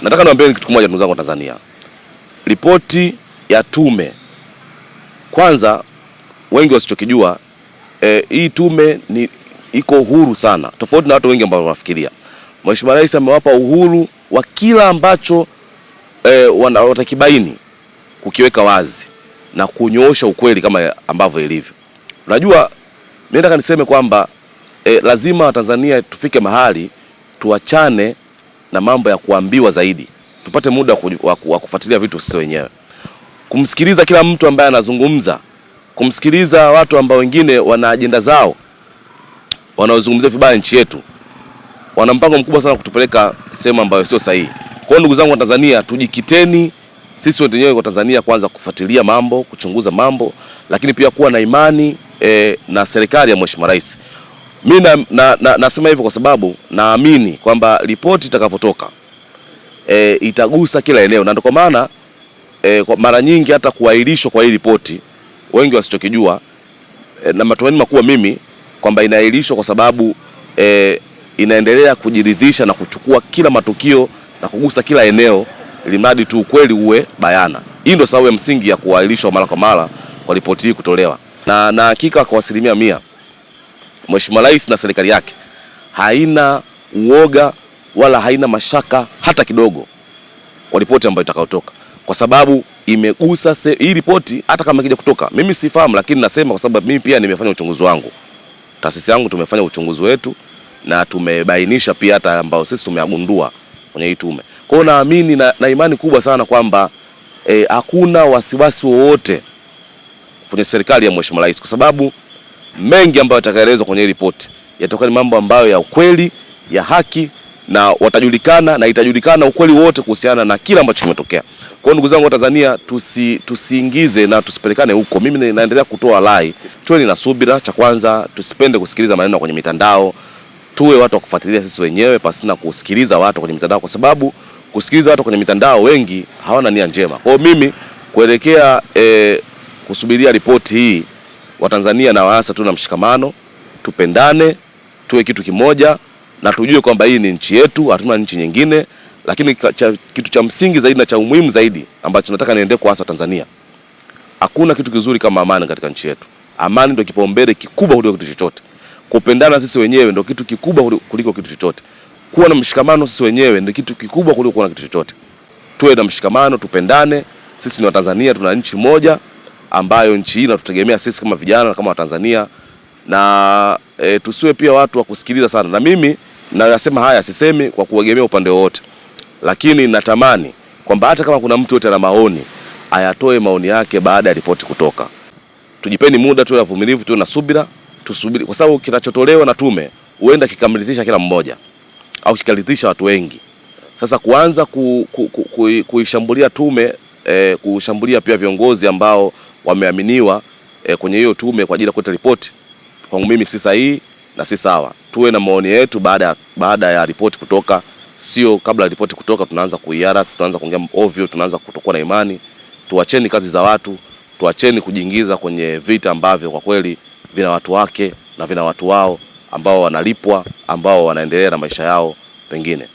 Nataka niwaambie kitu kimoja, ndugu zangu wa Tanzania. Ripoti ya tume, kwanza wengi wasichokijua, hii tume iko huru sana, tofauti na watu wengi ambao wanafikiria. Mheshimiwa Rais amewapa uhuru wa kila ambacho watakibaini kukiweka wazi na kunyoosha ukweli kama ambavyo ilivyo. Unajua, mimi nataka niseme kwamba lazima Watanzania tufike mahali tuachane na mambo ya kuambiwa zaidi, tupate muda wa kufuatilia vitu sisi wenyewe, kumsikiliza kila mtu ambaye anazungumza, kumsikiliza watu ambao wengine wana ajenda zao, wanaozungumzia vibaya nchi yetu, wana mpango mkubwa sana kutupeleka sehemu ambayo sio sahihi. Kwa hiyo ndugu zangu wa Tanzania, tujikiteni sisi wenyewe kwa Tanzania kwanza kufuatilia mambo, kuchunguza mambo, lakini pia kuwa na imani na serikali ya Mheshimiwa Rais. Mimi nasema hivyo kwa sababu naamini kwamba ripoti itakapotoka itagusa kila eneo, na ndio kwa maana kwa mara nyingi hata kuahirishwa kwa hii ripoti wengi wasichokijua, na matumaini makubwa mimi kwamba inaahirishwa kwa sababu inaendelea kujiridhisha na kuchukua kila matukio na kugusa kila eneo, ili mradi tu ukweli uwe bayana. Hii ndio sababu ya msingi ya kuahirishwa mara kwa mara kwa ripoti hii kutolewa, na hakika kwa 100% Mheshimiwa Rais na serikali yake haina uoga wala haina mashaka hata kidogo kwa ripoti ambayo itakayotoka, kwa sababu imegusa hii ripoti. Hata kama ikija kutoka, mimi sifahamu, lakini nasema kwa sababu mimi pia nimefanya uchunguzi wangu, taasisi yangu tumefanya uchunguzi wetu na tumebainisha pia hata ambao sisi tumeagundua kwenye hii tume. Kwa hiyo naamini na imani kubwa sana kwamba hakuna wasiwasi wowote kwenye serikali ya Mheshimiwa Rais, kwa sababu mengi ambayo yatakaelezwa kwenye ripoti yatakuwa ni mambo ambayo ya ukweli, ya haki, na watajulikana na itajulikana ukweli wote kuhusiana na kila ambacho kimetokea. Kwa hiyo ndugu zangu wa Tanzania, tusiingize na tusipelekane huko. Mimi naendelea kutoa rai, tuwe na subira. Cha kwanza, tusipende kusikiliza maneno kwenye mitandao, tuwe watu wa kufuatilia sisi wenyewe pasina kusikiliza watu kwenye mitandao, kwa sababu kusikiliza watu kwenye mitandao wengi hawana nia njema. Kwa hiyo mimi kuelekea kusubiria ripoti hii, Watanzania na waasa tu na mshikamano, tupendane, tuwe kitu kimoja na tujue kwamba hii ni nchi yetu, hatuna nchi nyingine. Lakini kitu cha msingi zaidi na cha umuhimu zaidi ambacho nataka niende kwa waasa Tanzania, hakuna kitu kizuri kama amani katika nchi yetu. Amani ndio kipaumbele kikubwa kuliko kitu chochote. Kupendana sisi wenyewe ndio kitu kikubwa kuliko kitu chochote. Kuwa na mshikamano sisi wenyewe ndio kitu kikubwa kuliko kuwa na kitu chochote. Tuwe na mshikamano, tupendane. Sisi ni Watanzania, tuna nchi moja ambayo nchi hii inatutegemea sisi kama vijana, kama Watanzania, na tusiwe pia watu wa kusikiliza sana. Na mimi nayasema haya, sisemi kwa kuegemea upande wowote, lakini natamani kwamba hata kama kuna mtu yote ana maoni, ayatoe maoni yake baada ya ripoti kutoka. Tujipeni muda, tuwe wavumilivu, tuwe na subira, tusubiri, kwa sababu kinachotolewa na tume huenda kikamridhisha kila mmoja au kikaridhisha watu wengi. Sasa kuanza kuishambulia tume, kushambulia pia viongozi ambao wameaminiwa kwenye hiyo tume kwa ajili ya kuleta ripoti, kwangu mimi si sahihi na si sawa. Tuwe na maoni yetu baada ya ripoti kutoka, sio kabla ya ripoti kutoka tunaanza kuiarasi, tunaanza kuongea ovyo, tunaanza kutokuwa na imani. Tuacheni kazi za watu, tuacheni kujiingiza kwenye vita ambavyo kwa kweli vina watu wake na vina watu wao ambao wanalipwa, ambao wanaendelea na maisha yao pengine.